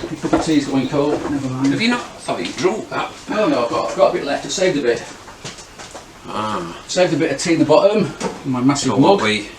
Cup of tea's going cold. Never mind. Have you not? I thought you drunk that. No, I've got a bit left. I saved a bit. Ah. Saved a bit of tea in the bottom in my massive So mug. what we...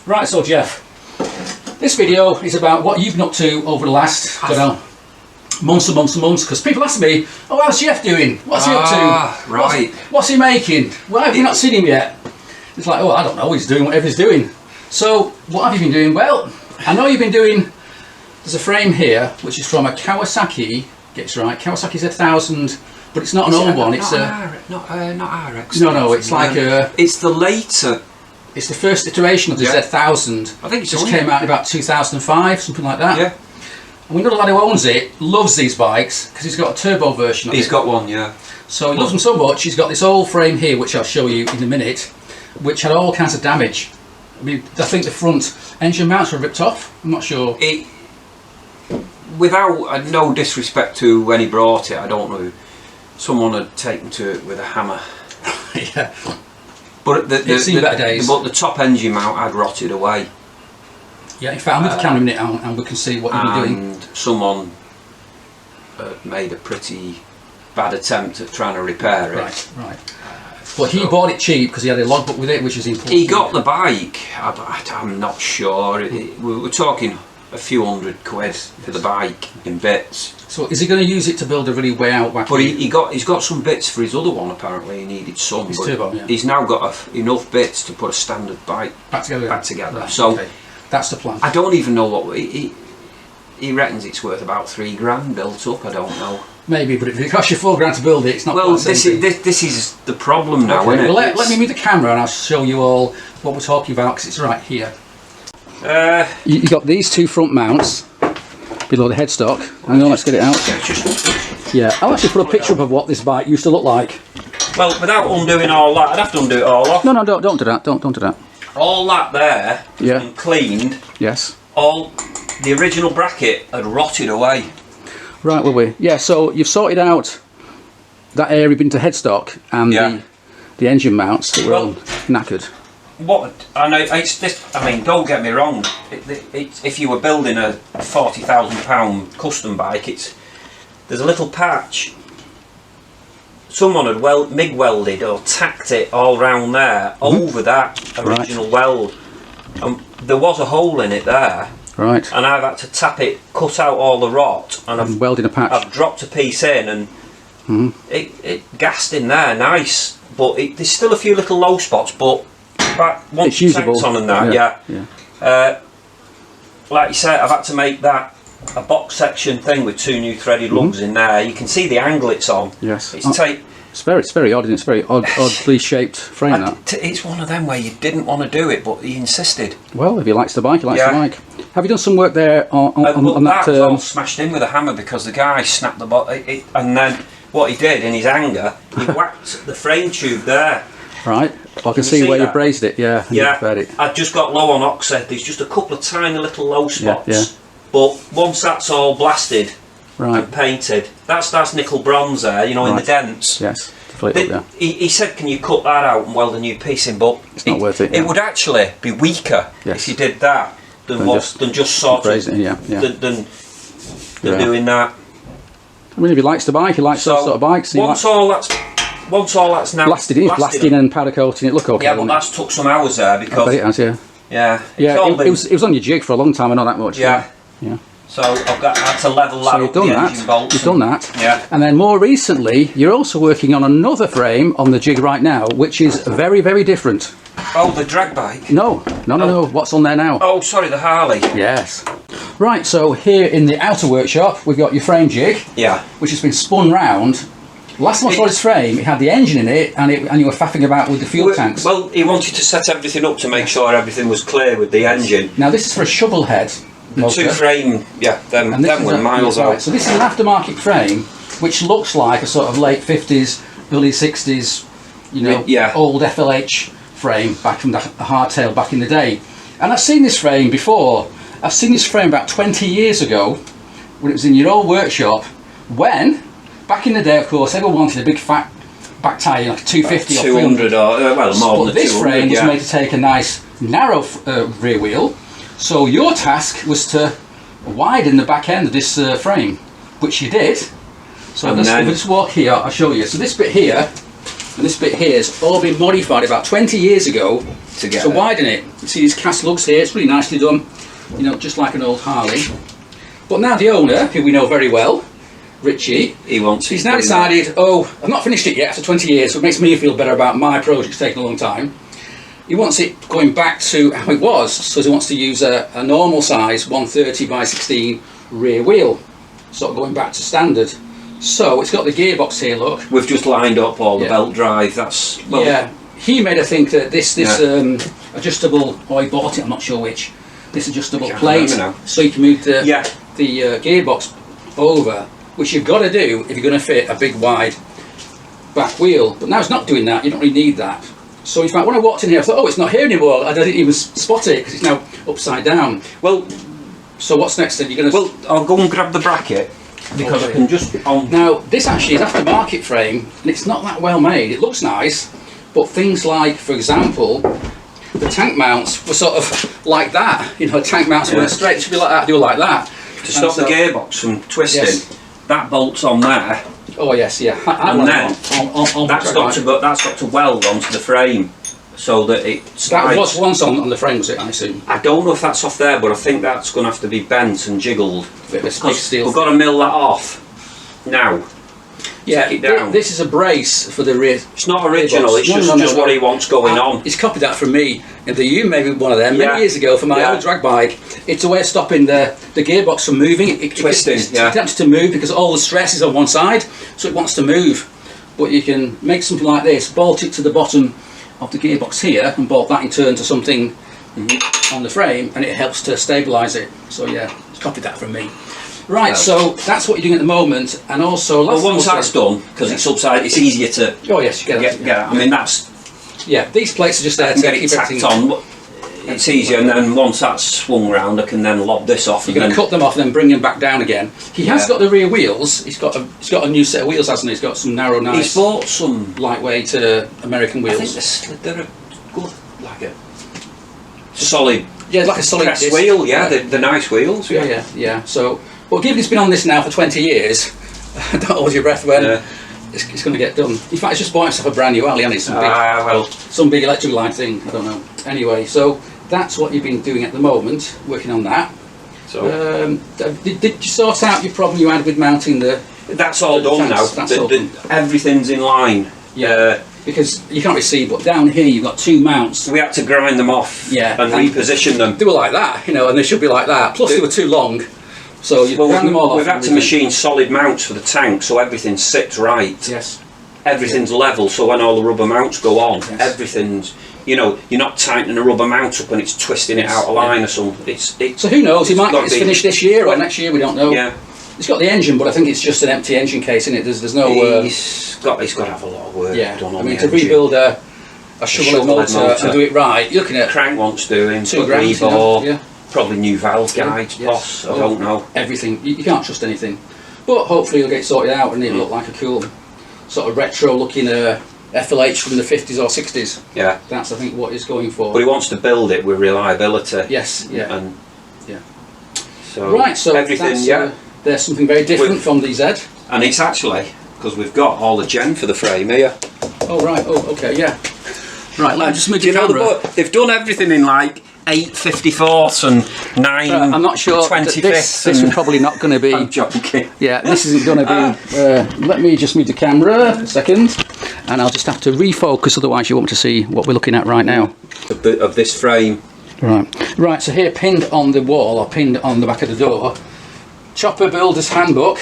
Right, so Jeff, this video is about what you've been up to over the last, I don't know, months and months and months, because people ask me, oh, how's Jeff doing? What's he up to? Right. What's he making? Why have you not seen him yet? It's like, oh, I don't know, he's doing whatever he's doing. So, what have you been doing? Well, I know you've been doing, there's a frame here, which is from a Kawasaki, gets right, Kawasaki Z1000, but it's not an old one, it's not RX. No, it's like a... It's the later... It's the first iteration of the Z1000. I think it just came out in about 2005, something like that. Yeah. And we've got a lad who owns it, loves these bikes, because he's got a turbo version of it. He's got one, yeah. So he loves them so much, he's got this old frame here, which I'll show you in a minute, which had all kinds of damage. I mean, I think the front engine mounts were ripped off, I'm not sure. Without no disrespect to when he brought it, I don't know, someone had taken to it with a hammer. Yeah. But It's seen better days. But the top engine mount had rotted away. Yeah, in fact, I'm with the camera in a minute and we can see what you've been doing. And someone made a pretty bad attempt at trying to repair it. Right. But he bought it cheap because he had a logbook with it, which is important. He got the bike, I'm not sure. We were talking a few £100 for the bike in bits. So is he going to use it to build a really way out wacky? But he's got some bits for his other one apparently. He needed some. His turbo, yeah. He's now got enough bits to put a standard bike back together. Right, so okay. That's the plan. I don't even know what he reckons it's worth about £3 built up. I don't know. Maybe, but if it costs you £4 to build it, it's not. Well, this is the problem now, okay, isn't it? Well, let me move the camera and I'll show you all what we're talking about because it's right here. You got these two front mounts below the headstock. Hang on, let's get it out. Yeah, I'll actually put a picture up of what this bike used to look like. Well, without undoing all that, I'd have to undo it all off. No, don't do that. Don't do that. All that there has been cleaned. Yes. All the original bracket had rotted away. Right, will we? Yeah. So you've sorted out that area into headstock and the engine mounts that were all knackered. What I know, it's this. I mean, don't get me wrong. If you were building a £40,000 custom bike, there's a little patch. Someone had MIG welded or tacked it all round there over that original weld, and there was a hole in it there. Right. And I've had to tap it, cut out all the rot, and I've welded a patch. I've dropped a piece in, and it gassed in there, nice. But there's still a few little low spots, but once it's usable. On and that, like you said, I've had to make that a box section thing with two new threaded lugs in there. You can see the angle it's on. Yes. It's very odd, and it's very oddly shaped frame. It's one of them where you didn't want to do it, but he insisted. Well, if he likes the bike, he likes the bike. Have you done some work there on that? That was all smashed in with a hammer because the guy snapped the bottom, and then what he did in his anger, he whacked the frame tube there. Right. I can see where you brazed it. Yeah. I just got low on oxide. There's just a couple of tiny little low spots. Yeah. But once that's all blasted and painted, that's nickel bronze there, in the dents. Yes. He said, can you cut that out and weld a new piece in, but it's not worth it. It would actually be weaker if you did that than just sort of than doing that. I mean, if he likes the bike, he likes those sort of bikes. Once all that's now blasted and powder coating, it look okay. Yeah, but that's took some hours there because I bet it has, yeah. It was on your jig for a long time. I know that much. Yeah. So I had to level that up with the engine bolts. You've done that. Yeah. And then more recently, you're also working on another frame on the jig right now, which is very, very different. Oh, the drag bike? No. What's on there now? Oh, sorry, the Harley. Yes. Right, so here in the outer workshop, we've got your frame jig. Yeah. Which has been spun round. Last time I saw this frame, it had the engine in it, and you were faffing about with the fuel tanks. Well, he wanted to set everything up to make sure everything was clear with the engine. Now this is for a shovel head. The two frame, them were miles out. So this is an aftermarket frame, which looks like a sort of late 50s, early 60s, old FLH frame back from the hardtail back in the day. And I've seen this frame before. I've seen this frame about 20 years ago, when it was in your old workshop, when, back in the day, of course, everyone wanted a big fat back tyre, like a 250 or 200 or, well, more than this frame was made to take a nice narrow rear wheel, So your task was to widen the back end of this frame, which you did. So if we just walk here, I'll show you. So this bit here and this bit here has all been modified about 20 years ago to widen it. You see these cast lugs here, it's really nicely done, you know, just like an old Harley. But now the owner, who we know very well, Richie, he's now decided, oh, I've not finished it yet after 20 years, so it makes me feel better about my project, it's taken a long time. He wants it going back to how it was, so he wants to use a normal size 130 by 16 rear wheel, sort of going back to standard. So it's got the gearbox here, look. We've just lined up all the belt drive, that's... Well, yeah, he made us think that this adjustable, or he bought it, I'm not sure which, this adjustable plate, so you can move the gearbox over, which you've got to do if you're going to fit a big wide back wheel. But now it's not doing that, you don't really need that. So in fact, when I walked in here, I thought, oh, it's not here anymore. I didn't even spot it because it's now upside down. Well, so what's next then? You're going to... Well, I'll go and grab the bracket because I can just... Now, this actually is aftermarket frame and it's not that well made. It looks nice, but things like, for example, the tank mounts were sort of like that. You know, tank mounts weren't straight. It should be like that, do like that. To stop the gearbox from twisting, that bolt's on there. Oh yes, yeah. And then that's got to weld onto the frame so that it slides. That was once on the frame, was it, I assume? I don't know if that's off there, but I think that's going to have to be bent and jiggled. Bit of a steel. We've got to mill that off now. Yeah, it down. This is a brace for the rear. It's not original, it's just what he wants going on. He's copied that from me, and you maybe one of them many years ago for my old drag bike. It's a way of stopping the gearbox from moving. Twisting, it attempts to move because all the stress is on one side, so it wants to move. But you can make something like this, bolt it to the bottom of the gearbox here, and bolt that in turn to something on the frame, and it helps to stabilise it. So yeah, he's copied that from me. Right, so that's what you're doing at the moment, and also... once that's done, because it's upside, it's easier to... Oh yes, you get I mean, that's... Yeah, these plates are just there to get it tacked on. It's easier, and then once that's swung round, I can then lob this off. You're going to cut them off and then bring them back down again. He has got the rear wheels. He's got a new set of wheels, hasn't he? He's got some narrow, nice... He's bought some... lightweight American wheels. I think they're a good, like a... solid... Yeah, like a solid press wheel, they're nice wheels. Yeah. So... Well, given it's been on this now for 20 years, don't hold your breath when it's going to get done. In fact, he's just bought himself a brand new alley, hasn't he? Some big electric line thing, I don't know. Anyway, so that's what you've been doing at the moment, working on that. So, did you sort out your problem you had with mounting the... That's all done now. Everything's in line. Yeah. Because you can't really see, but down here you've got two mounts. We had to grind them off and reposition them. They were like that, you know, and they should be like that. Plus they were too long. So we've had to machine solid mounts for the tank, so everything sits right. Yes. Everything's level, so when all the rubber mounts go on, everything's, you know, you're not tightening a rubber mount up and it's twisting it out of line or something. So who knows? He might get this finished this year or next year. We don't know. Yeah. It's got the engine, but I think it's just an empty engine case in it. There's no. He's got to have a lot of work done on it. To rebuild a shovel-head motor and do it right, you're looking at crank wants doing, $2,000. Probably new valve guides, boss, I don't know. Everything, you can't trust anything. But hopefully it'll get sorted out and it'll look like a cool, sort of retro looking FLH from the 50s or 60s. Yeah. That's, I think, what he's going for. But he wants to build it with reliability. Yes, yeah. So right, so everything, there's something very different from the Z. And it's actually, because we've got all the gen for the frame here. Oh, right, okay, yeah. Right, let me just move the camera. They've done everything in like 8/54ths and 9 I'm not sure 25ths. This is probably not going to be... I'm joking. Yeah, this isn't going to be... let me just move the camera a second, and I'll just have to refocus, otherwise you won't be able to see what we're looking at right now. Of this frame. Right, so here pinned on the wall, or pinned on the back of the door, Chopper Builder's Handbook.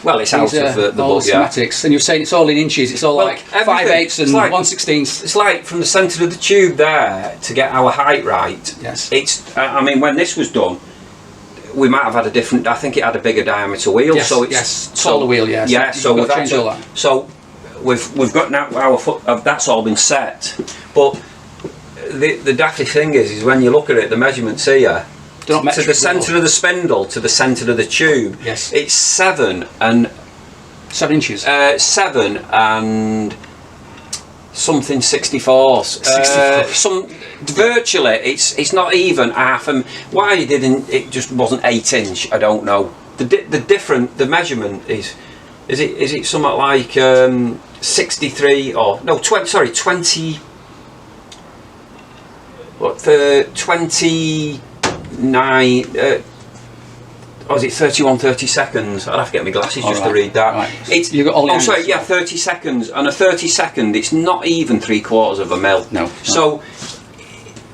Well, it's out of the book, schematics, and you're saying it's all in inches, it's all like 5/8 and 1/16. It's like from the centre of the tube there to get our height right. Yes. It's, I mean, when this was done, we might have had a different, I think it had a bigger diameter wheel. Yes, so it's taller wheel, yes. Yeah, so we've had to, so we've got now our foot, that's all been set. But the daffy thing is when you look at it, the measurements here, to the centre of the spindle, to the centre of the tube, it's 7 and 7 inches. 7 and something 64s. 64. Virtually, it's not even half. Why it just wasn't 8-inch? I don't know. The measurement is it something like 63 or no 20? Sorry, 20. What the 29? Or is it 30 seconds? I'd have to get my glasses just to read that. Right. It's you got all the sorry, yeah, 30 seconds, and a 30 second. It's not even 3/4 of a mil. No. So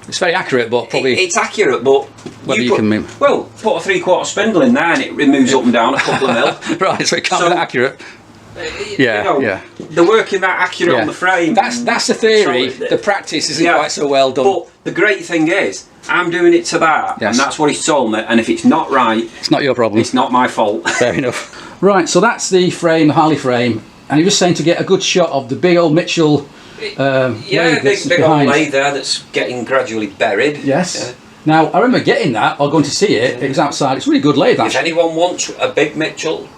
it's very accurate, but probably it's accurate, but whether you can move. Well, put a 3/4 spindle in there, and it moves up and down a couple of mil. Right, so it can't be that accurate. Yeah. They're working that accurate on the frame. That's the theory. The practice isn't quite so well done. But the great thing is, I'm doing it to that, and that's what he's told me. And if it's not right, it's not your problem. It's not my fault. Fair enough. Right, so that's the frame, the Harley frame, and you're just saying to get a good shot of the big old Mitchell. Big old lathe there that's getting gradually buried. Yes. Yeah. Now I remember getting that or going to see it. It was outside. It's really good lathe. If anyone wants a big Mitchell,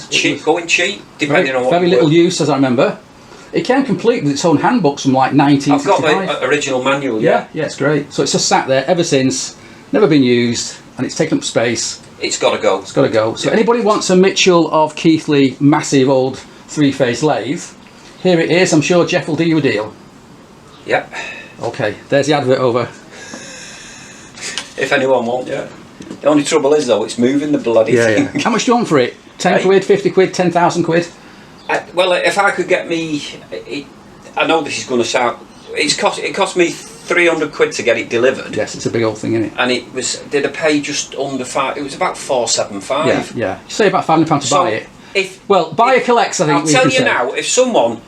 cheap, going cheap, depending on what. Very little use, as I remember. It came complete with its own handbooks from like 1965. I've got the original manual. Yeah, it's great. So it's just sat there ever since, never been used, and it's taken up space. It's got to go. It's got to go. So anybody wants a Mitchell of Keithley massive old 3-phase lathe, here it is. I'm sure Jeff will do you a deal. Yep. Okay, there's the advert over. If anyone wants, The only trouble is though, it's moving the bloody thing. How much do you want for it? 10 quid, 50 quid, 10,000 quid? Well, if I could get me, I know this is going to sound. It cost me 300 quid to get it delivered. Yes, it's a big old thing, isn't it? And did I pay just under £5? It was about £475. Yeah. You say about £500 to buy it. Buy a collects. I think I'll tell you now, if someone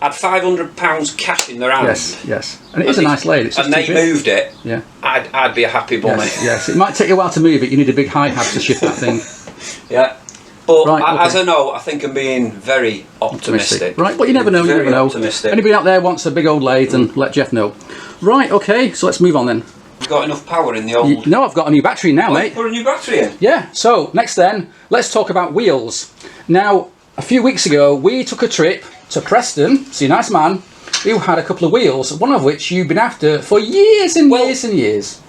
had £500 cash in their hand, yes, and it is a nice lathe. And they moved it, I'd be a happy bunny. Yes, it might take you a while to move it. You need a big high hat to shift that thing. Yeah. But as I know, I think I'm being very optimistic. Right, well you never know, Optimistic. Anybody out there wants a big old lathe, and let Jeff know. Right, okay, so let's move on then. You've got enough power in the old... No, I've got a new battery now, mate. Put a new battery in? Yeah, so next then, let's talk about wheels. Now, a few weeks ago, we took a trip to Preston, see a nice man, who had a couple of wheels, one of which you've been after for years and years and years.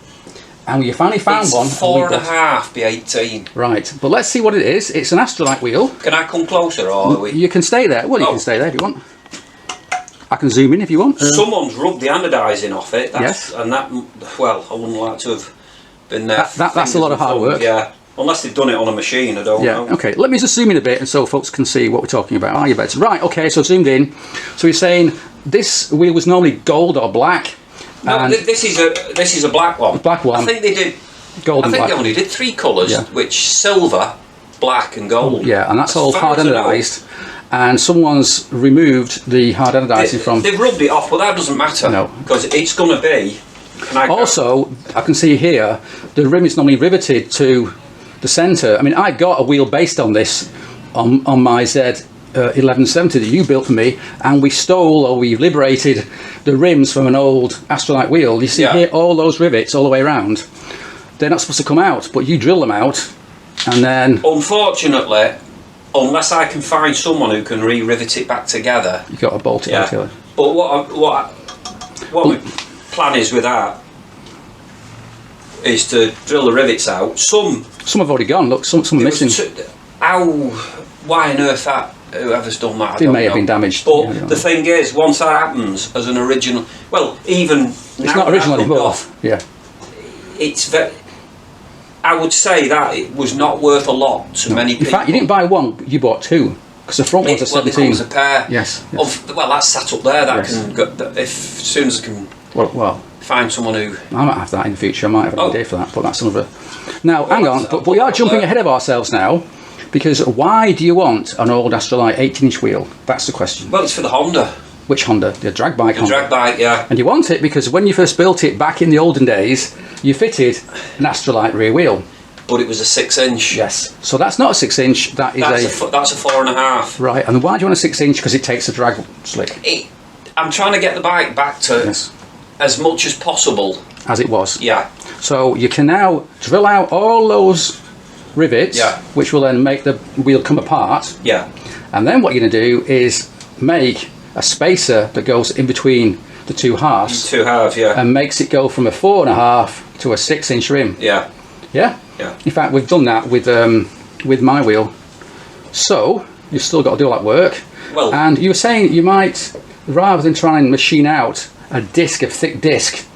And you finally found one. 4.5 by 18. Right, but let's see what it is. It's an Astrolite wheel. Can I come closer, or you can stay there. Well, you can stay there if you want. I can zoom in if you want. Someone's rubbed the anodizing off it. Yes. And that, well, I wouldn't like to have been there. That's a lot of hard work. Yeah. Unless they've done it on a machine, I don't know. Okay, let me just zoom in a bit and so folks can see what we're talking about. Are you better? Right, okay, so zoomed in. So you're saying this wheel was normally gold or black? No, this is a black one. Black one. I think they did gold and black. I think they only did 3 colours, which silver, black and gold. Yeah, and that's all hard anodized. And someone's removed the hard anodizing from... They've rubbed it off, but that doesn't matter. No. Because it's going to be... Also, I can see here, the rim is normally riveted to the centre. I mean, I got a wheel based on this on my Z1170 that you built for me, and we stole, or we liberated the rims from an old Astrolite wheel. You see here all those rivets all the way around. They're not supposed to come out, but you drill them out, and then... Unfortunately, unless I can find someone who can re-rivet it back together... You've got to bolt it back together. But what my plan is with that is to drill the rivets out. Some have already gone, look, some are missing. Why on earth whoever's done that, They may have been damaged. But the thing is, once that happens as an original, well, even it's not original anymore. It's very... I would say that it was not worth a lot to many people. In fact, you didn't buy one, you bought 2. Because the front one's a 17. Well, it comes a pair. Yes. Well, that's sat up there. That can go, as soon as I can find someone who... I might have that in the future. I might have an idea for that, but that's another... Now, hang on, but we are jumping ahead of ourselves now, because why do you want an old Astrolite 18-inch wheel? That's the question. Well, it's for the Honda. Which Honda? The drag bike Honda. The drag bike, yeah. And you want it because when you first built it back in the olden days, you fitted an Astrolite rear wheel. But it was a 6-inch. Yes. So that's not a 6-inch. That's a 4.5. Right. And why do you want a 6-inch? Because it takes a drag slick. I'm trying to get the bike back to as much as possible as it was. Yeah. So you can now drill out all those rivets, which will then make the wheel come apart. Yeah. And then what you're going to do is make a spacer that goes in between the two halves. Two halves, yeah. And makes it go from a 4.5 to a 6-inch rim. Yeah. Yeah? Yeah. In fact, we've done that with my wheel. So, you've still got to do all that work. Well, and you were saying you might, rather than try and machine out a thick disc,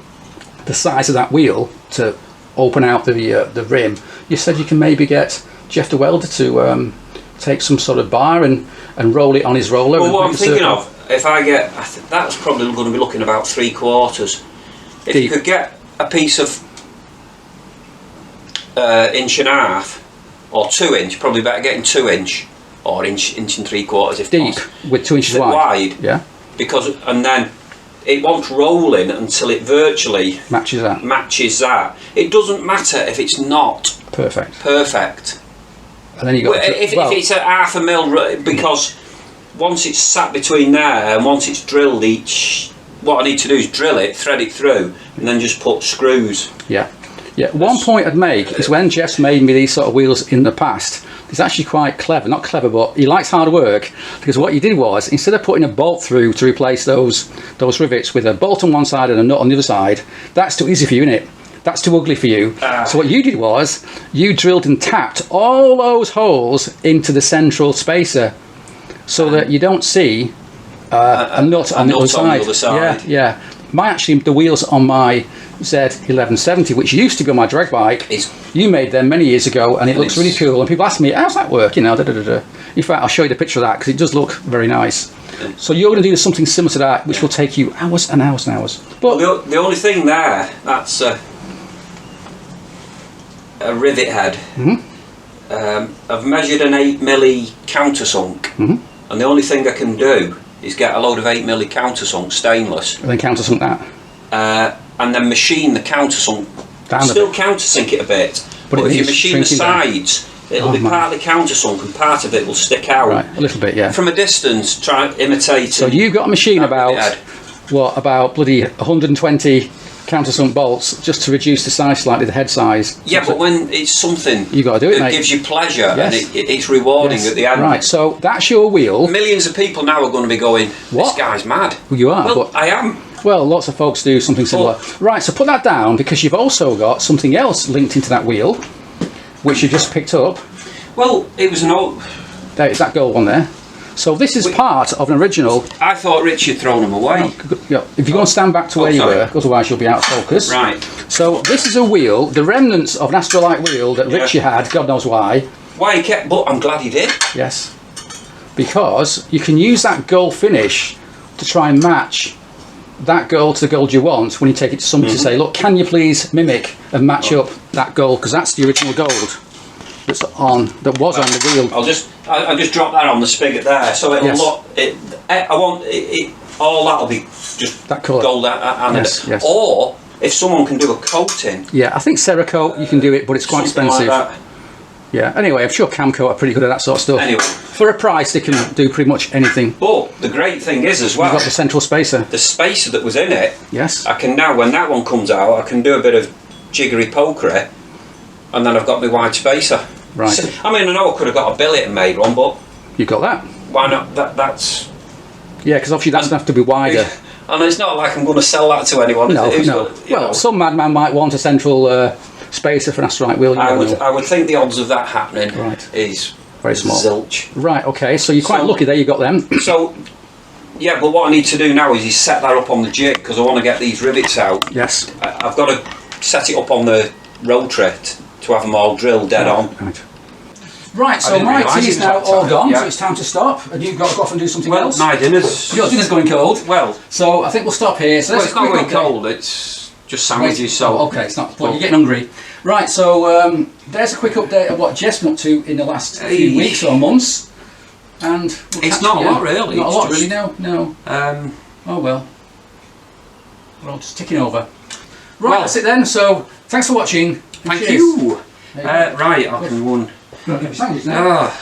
the size of that wheel to open out the rim, you said you can maybe get Jeff the welder to take some sort of bar and roll it on his roller. Well, what I'm thinking of, if I get, that's probably going to be looking about 3/4. If you could get a piece of 1.5 or 2 inch, probably better getting 2 inch or inch and 3/4 if deep possible. with 2 inches wide. Yeah. Because and then it won't rolling until it virtually matches that. It doesn't matter if it's not perfect. And then you got if it's a 1/2 mil, because once it's sat between there and once it's drilled what I need to do is drill it, thread it through, and then just put screws. Yeah. Yeah. One point I'd make is when Jeff's made me these sort of wheels in the past, he's actually quite clever. Not clever, but he likes hard work, because what he did was, instead of putting a bolt through to replace those rivets with a bolt on one side and a nut on the other side, that's too easy for you, isn't it? That's too ugly for you. So what you did was, you drilled and tapped all those holes into the central spacer, so that you don't see a nut on the other side. Yeah. The wheels on my Z1170, which used to be on my drag bike, you made them many years ago, and it looks really cool. And people ask me, how's that work? You know, In fact, I'll show you the picture of that because it does look very nice. So you're going to do something similar to that, which will take you hours and hours and hours. But the only thing there, that's a rivet head. I've measured an 8mm countersunk, and the only thing I can do is get a load of 8mm countersunk stainless, and then countersunk that, and then machine the countersunk. Still countersink it a bit, but if you machine the sides, it'll be partly countersunk and part of it will stick out. Right, a little bit, yeah. From a distance, try and imitate. So you've got a machine about bloody 120 countersunk bolts just to reduce the size slightly, the head size. Yeah, but when it's something you got to do it, that gives you pleasure, and it's rewarding at the end. Right, so that's your wheel. Millions of people now are going to be going, this guy's mad. Well, you are. Well, but I am. Well, lots of folks do something similar. Right, so put that down, because you've also got something else linked into that wheel, which you just picked up. Well, it was an old... There's that gold one there. So this is part of an original... I thought Richie had thrown them away. No, if you go and stand back to where you were, otherwise you'll be out of focus. Right. So this is a wheel, the remnants of an Astrolite wheel that Richie had, God knows why. Why he kept... But I'm glad he did. Yes. Because you can use that gold finish to try and match that gold to the gold you want when you take it to somebody to say, look, can you please mimic and match up that gold, because that's the original gold that was on the wheel. I'll just drop that on the spigot there, so it'll look. I want it. All that'll be just that colour. Gold yes. Or if someone can do a coating. Yeah, I think Cerakote you can do it, but it's quite expensive. Like that. Yeah. Anyway, I'm sure Camcoat are pretty good at that sort of stuff. Anyway, for a price, they can do pretty much anything. But the great thing is as well, you've got the central spacer. The spacer that was in it. Yes. I can now, when that one comes out, I can do a bit of jiggery pokery, and then I've got my wide spacer. Right. So, I mean, I know I could have got a billet and made one, but you got that. Why not? That's. Yeah, because obviously that doesn't have to be wider. And it's not like I'm going to sell that to anyone. No. Well, some madman might want a central spacer for an Astrolite wheel. I would think the odds of that happening is very small. Zilch. Right. Okay. So you're quite lucky there. You got them. So. Yeah, but what I need to do now is set that up on the jig, because I want to get these rivets out. Yes. I've got to set it up on the rotary to have them all drilled dead on. Right, so my tea is now all gone, so it's time to stop, and you've got to go off and do something else. My dinner's... Your dinner's going cold. Well... So I think we'll stop here. So it's not going cold, it's just sandwiches, so... okay, it's not... But you're getting hungry. Right, so there's a quick update of what Jeff's been up to in the last few weeks or months. And it's not a lot, really. Not a lot, really, no. Oh, well. We're all just ticking over. Right, that's it then. So, thanks for watching. Thank you. Right, I can one. Sandwiches now.